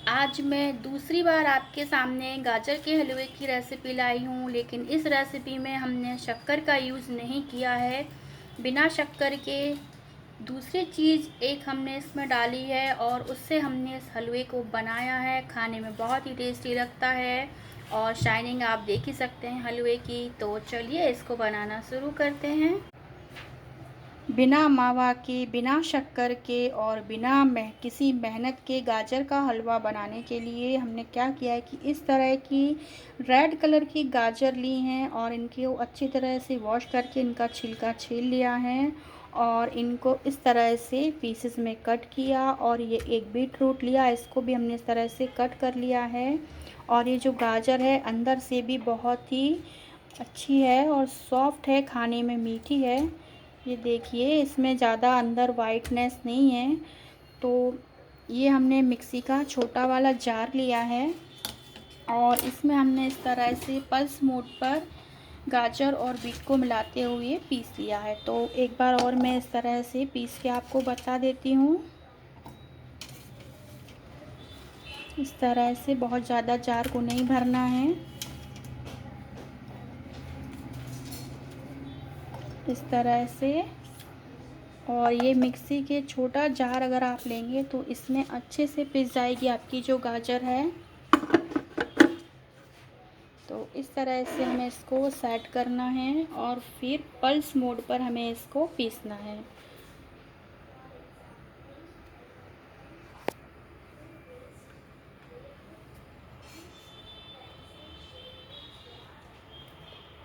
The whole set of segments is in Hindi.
आज मैं दूसरी बार आपके सामने गाजर के हलवे की रेसिपी लाई हूँ, लेकिन इस रेसिपी में हमने शक्कर का यूज़ नहीं किया है। बिना शक्कर के दूसरी चीज़ एक हमने इसमें डाली है और उससे हमने इस हलवे को बनाया है। खाने में बहुत ही टेस्टी लगता है और शाइनिंग आप देख ही सकते हैं हलवे की। तो चलिए इसको बनाना शुरू करते हैं। बिना मावा के, बिना शक्कर के और बिना किसी मेहनत के गाजर का हलवा बनाने के लिए हमने क्या किया है कि इस तरह की रेड कलर की गाजर ली हैं और इनको अच्छी तरह से वॉश करके इनका छिलका छील लिया है और इनको इस तरह से पीसेस में कट किया। और ये एक बीट रूट लिया, इसको भी हमने इस तरह से कट कर लिया है। और ये जो गाजर है अंदर से भी बहुत ही अच्छी है और सॉफ्ट है, खाने में मीठी है। ये देखिए इसमें ज़्यादा अंदर वाइटनेस नहीं है। तो ये हमने मिक्सी का छोटा वाला जार लिया है और इसमें हमने इस तरह से पल्स मोड पर गाजर और बीट को मिलाते हुए पीस लिया है। तो एक बार और मैं इस तरह से पीस के आपको बता देती हूँ। इस तरह से बहुत ज़्यादा जार को नहीं भरना है, इस तरह से। और ये मिक्सी के छोटा जार अगर आप लेंगे तो इसमें अच्छे से पिस जाएगी आपकी जो गाजर है। तो इस तरह से हमें इसको सेट करना है और फिर पल्स मोड पर हमें इसको पीसना है।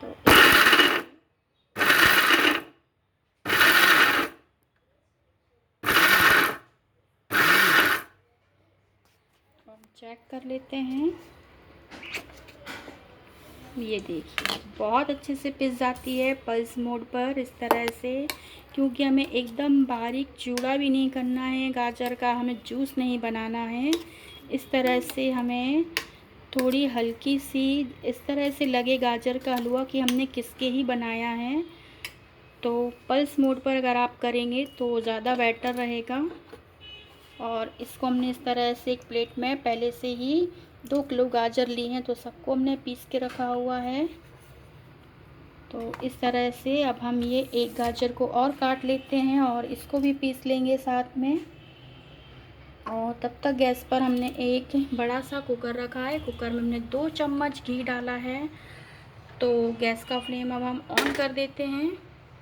तो हम चेक कर लेते हैं। ये देखिए बहुत अच्छे से पिस जाती है पल्स मोड पर इस तरह से, क्योंकि हमें एकदम बारीक चूड़ा भी नहीं करना है गाजर का, हमें जूस नहीं बनाना है। इस तरह से हमें थोड़ी हल्की सी इस तरह से लगे गाजर का हलवा कि हमने किसके ही बनाया है। तो पल्स मोड पर अगर आप करेंगे तो ज़्यादा बेटर रहेगा। और इसको हमने इस तरह से एक प्लेट में पहले से ही 2 किलो गाजर ली हैं, तो सबको हमने पीस के रखा हुआ है। तो इस तरह से अब हम ये एक गाजर को और काट लेते हैं और इसको भी पीस लेंगे साथ में। और तब तक गैस पर हमने एक बड़ा सा कुकर रखा है, कुकर में हमने 2 चम्मच घी डाला है। तो गैस का फ्लेम अब हम ऑन कर देते हैं।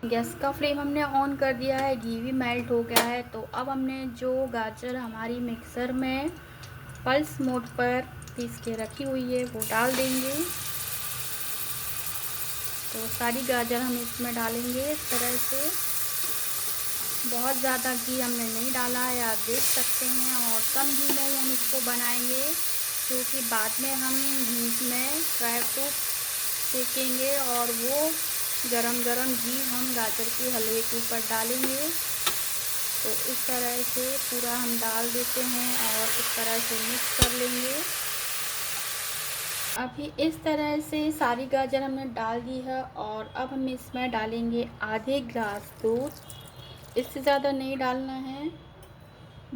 गैस का फ्लेम हमने ऑन कर दिया है, घी भी मेल्ट हो गया है। तो अब हमने जो गाजर हमारी मिक्सर में पल्स मोड पर पीस के रखी हुई है वो डाल देंगे। तो सारी गाजर हम इसमें डालेंगे इस तरह से। बहुत ज़्यादा घी हमने नहीं डाला है, आप देख सकते हैं। और कम घी में ही हम इसको बनाएंगे, क्योंकि बाद में हम घी में ड्राई फ्रूट सेकेंगे और वो गरम गरम घी हम गाजर के हलवे के ऊपर डालेंगे। तो इस तरह से पूरा हम डाल देते हैं और इस तरह से मिक्स कर लेंगे। अभी इस तरह से सारी गाजर हमने डाल दी है और अब हम इसमें डालेंगे आधे ग्लास दूध। इससे ज़्यादा नहीं डालना है,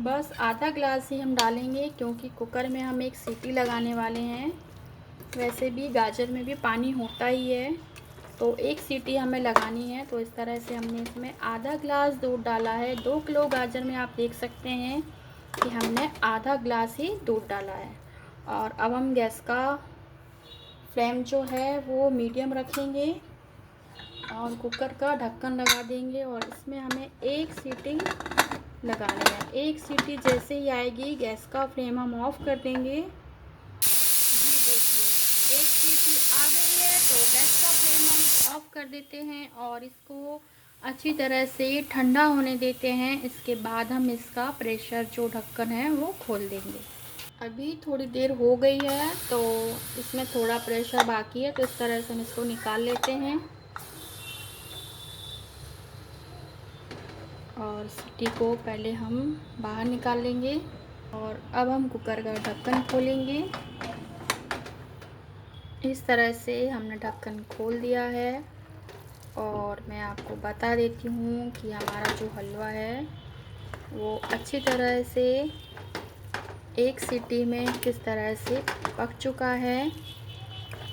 बस आधा ग्लास ही हम डालेंगे, क्योंकि कुकर में हम एक सीटी लगाने वाले हैं। वैसे भी गाजर में भी पानी होता ही है, तो एक सीटी हमें लगानी है। तो इस तरह से हमने इसमें आधा ग्लास दूध डाला है। 2 किलो गाजर में आप देख सकते हैं कि हमने आधा ग्लास ही दूध डाला है। और अब हम गैस का फ्लेम जो है वो मीडियम रखेंगे और कुकर का ढक्कन लगा देंगे और इसमें हमें एक सीटी लगानी है। एक सीटी जैसे ही आएगी गैस का फ्लेम हम ऑफ कर देंगे। एक सीटी आ गई है तो गैस का फ्लेम हम ऑफ कर देते हैं और इसको अच्छी तरह से ठंडा होने देते हैं। इसके बाद हम इसका प्रेशर जो ढक्कन है वो खोल देंगे। अभी थोड़ी देर हो गई है तो इसमें थोड़ा प्रेशर बाकी है, तो इस तरह से हम इसको निकाल लेते हैं और सीटी को पहले हम बाहर निकाल लेंगे। और अब हम कुकर का ढक्कन खोलेंगे। इस तरह से हमने ढक्कन खोल दिया है और मैं आपको बता देती हूँ कि हमारा जो हलवा है वो अच्छी तरह से एक सीटी में किस तरह से पक चुका है।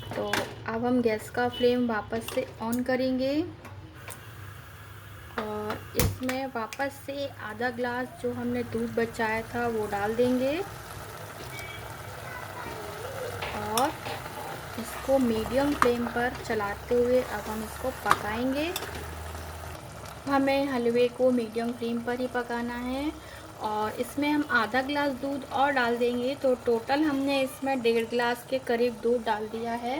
तो अब हम गैस का फ्लेम वापस से ऑन करेंगे और इसमें वापस से आधा ग्लास जो हमने दूध बचाया था वो डाल देंगे और इसको मीडियम फ्लेम पर चलाते हुए अब हम इसको पकाएंगे। हमें हलवे को मीडियम फ्लेम पर ही पकाना है और इसमें हम आधा ग्लास दूध और डाल देंगे। तो टोटल हमने इसमें 1.5 ग्लास के करीब दूध डाल दिया है।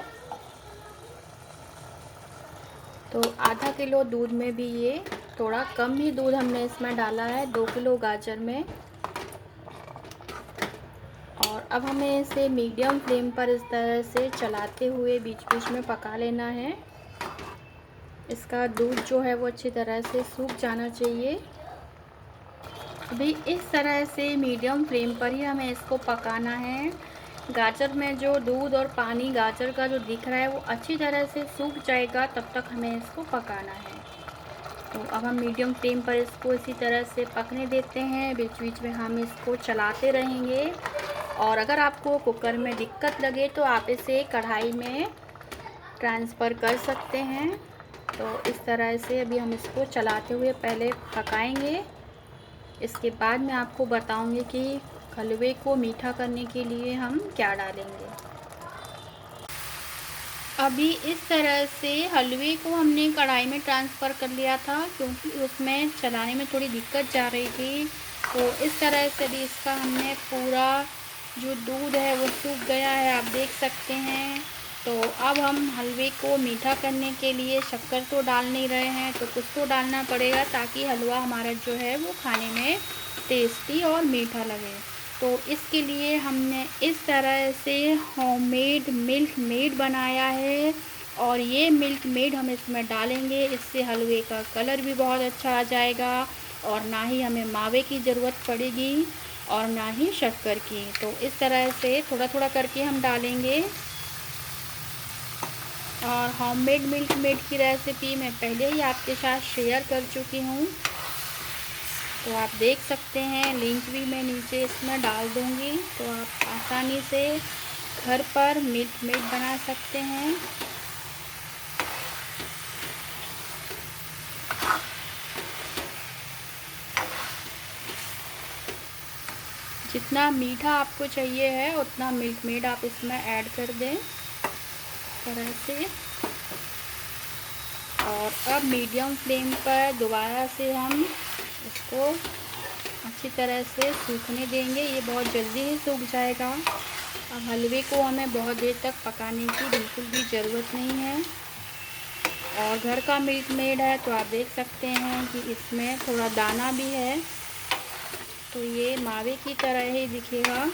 तो आधा किलो दूध में भी ये थोड़ा कम ही दूध हमने इसमें डाला है 2 किलो गाजर में। और अब हमें इसे मीडियम फ्लेम पर इस तरह से चलाते हुए बीच बीच में पका लेना है। इसका दूध जो है वो अच्छी तरह से सूख जाना चाहिए। अभी इस तरह से मीडियम फ्लेम पर ही हमें इसको पकाना है। गाजर में जो दूध और पानी गाजर का जो दिख रहा है वो अच्छी तरह से सूख जाएगा, तब तक हमें इसको पकाना है। तो अब हम मीडियम फ्लेम पर इसको इसी तरह से पकने देते हैं। बीच बीच में हम इसको चलाते रहेंगे और अगर आपको कुकर में दिक्कत लगे तो आप इसे कढ़ाई में ट्रांसफ़र कर सकते हैं। तो इस तरह से अभी हम इसको चलाते हुए पहले पकाएंगे। इसके बाद मैं आपको बताऊंगी कि हलवे को मीठा करने के लिए हम क्या डालेंगे। अभी इस तरह से हलवे को हमने कढ़ाई में ट्रांसफ़र कर लिया था क्योंकि उसमें चलाने में थोड़ी दिक्कत जा रही थी। तो इस तरह से भी इसका हमने पूरा जो दूध है वो सूख गया है, आप देख सकते हैं। तो अब हम हलवे को मीठा करने के लिए शक्कर तो डाल नहीं रहे हैं, तो कुछ तो डालना पड़ेगा ताकि हलवा हमारा जो है वो खाने में टेस्टी और मीठा लगे। तो इसके लिए हमने इस तरह से होममेड मिल्क मेड बनाया है और ये मिल्क मेड हम इसमें डालेंगे। इससे हलवे का कलर भी बहुत अच्छा आ जाएगा और ना ही हमें मावे की ज़रूरत पड़ेगी और ना ही शक्कर की। तो इस तरह से थोड़ा थोड़ा करके हम डालेंगे। और होममेड मिल्क मेड की रेसिपी मैं पहले ही आपके साथ शेयर कर चुकी हूँ, तो आप देख सकते हैं। लिंक भी मैं नीचे इसमें डाल दूँगी, तो आप आसानी से घर पर मिल्क मेड बना सकते हैं। जितना मीठा आपको चाहिए है उतना मिल्क मेड आप इसमें ऐड कर दें तरह से। और अब मीडियम फ्लेम पर दोबारा से हम इसको अच्छी तरह से सूखने देंगे। ये बहुत जल्दी ही सूख जाएगा। अब हलवे को हमें बहुत देर तक पकाने की बिल्कुल भी ज़रूरत नहीं है और घर का मिल्क मेड है, तो आप देख सकते हैं कि इसमें थोड़ा दाना भी है, तो ये मावे की तरह ही दिखेगा।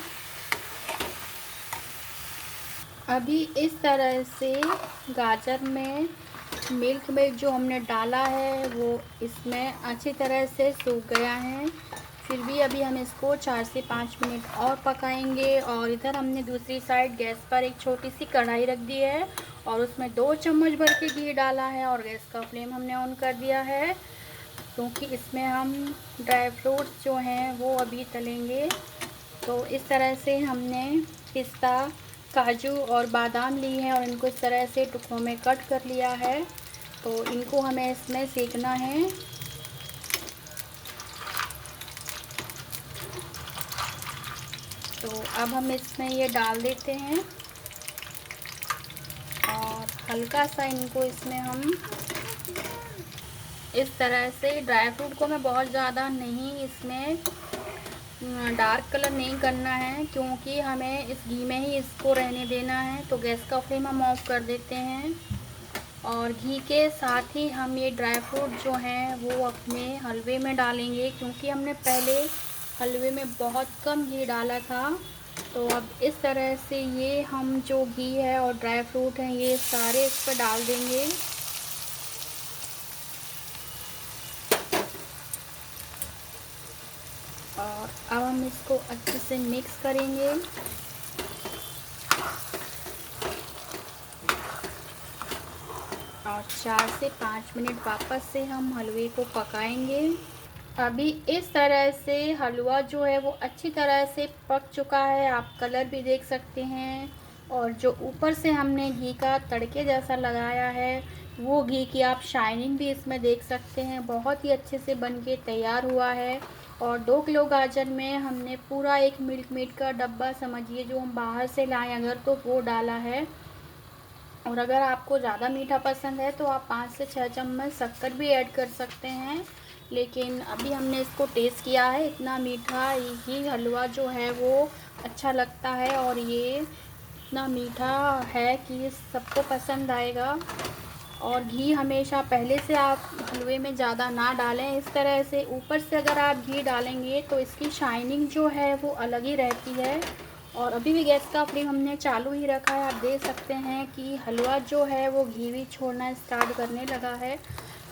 अभी इस तरह से गाजर में मिल्क मेड जो हमने डाला है वो इसमें अच्छी तरह से सूख गया है। फिर भी अभी हम इसको 4 से 5 मिनट और पकाएंगे। और इधर हमने दूसरी साइड गैस पर एक छोटी सी कढ़ाई रख दी है और उसमें 2 चम्मच भर के घी डाला है और गैस का फ्लेम हमने ऑन कर दिया है क्योंकि इसमें हम ड्राई फ्रूट्स जो हैं वो अभी तलेंगे। तो इस तरह से हमने पिस्ता, काजू और बादाम ली है और इनको इस तरह से टुकड़ों में कट कर लिया है। तो इनको हमें इसमें सेकना है। तो अब हम इसमें ये डाल देते हैं और हल्का सा इनको इसमें हम इस तरह से ड्राई फ्रूट को हमें बहुत ज़्यादा नहीं इसमें डार्क कलर नहीं करना है क्योंकि हमें इस घी में ही इसको रहने देना है। तो गैस का फ्लेम हम ऑफ कर देते हैं और घी के साथ ही हम ये ड्राई फ्रूट जो हैं वो अपने हलवे में डालेंगे क्योंकि हमने पहले हलवे में बहुत कम घी डाला था। तो अब इस तरह से ये हम जो घी है और ड्राई फ्रूट हैं ये सारे इस पर डाल देंगे। और अब हम इसको अच्छे से मिक्स करेंगे। और 4 से 5 मिनट वापस से हम हलवे को पकाएंगे। अभी इस तरह से हलवा जो है वो अच्छी तरह से पक चुका है, आप कलर भी देख सकते हैं। और जो ऊपर से हमने घी का तड़के जैसा लगाया है, वो घी की आप शाइनिंग भी इसमें देख सकते हैं। बहुत ही अच्छे से बन के तैयार हुआ है। और 2 किलो गाजर में हमने पूरा एक मिल्क मेड का डब्बा समझिए, जो हम बाहर से लाएं अगर, तो वो डाला है। और अगर आपको ज़्यादा मीठा पसंद है तो आप 5 से 6 चम्मच शक्कर भी ऐड कर सकते हैं। लेकिन अभी हमने इसको टेस्ट किया है, इतना मीठा ही हलवा जो है वो अच्छा लगता है। और ये इतना मीठा है कि सबको पसंद आएगा। और घी हमेशा पहले से आप हलवे में ज़्यादा ना डालें। इस तरह से ऊपर से अगर आप घी डालेंगे तो इसकी शाइनिंग जो है वो अलग ही रहती है। और अभी भी गैस का फ्लेम हमने चालू ही रखा है। आप देख सकते हैं कि हलवा जो है वो घी भी छोड़ना स्टार्ट करने लगा है।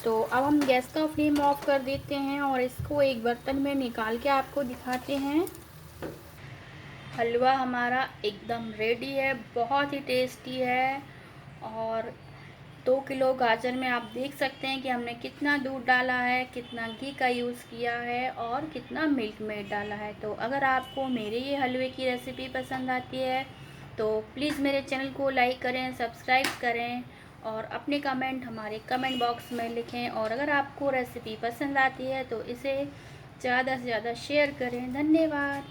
तो अब हम गैस का फ्लेम ऑफ कर देते हैं और इसको एक बर्तन में निकाल के आपको दिखाते हैं। हलवा हमारा एकदम रेडी है, बहुत ही टेस्टी है। और 2 किलो गाजर में आप देख सकते हैं कि हमने कितना दूध डाला है, कितना घी का यूज़ किया है और कितना मिल्क मेड डाला है। तो अगर आपको मेरे ये हलवे की रेसिपी पसंद आती है तो प्लीज़ मेरे चैनल को लाइक करें, सब्सक्राइब करें और अपने कमेंट हमारे कमेंट बॉक्स में लिखें। और अगर आपको रेसिपी पसंद आती है तो इसे ज़्यादा से ज़्यादा शेयर करें। धन्यवाद।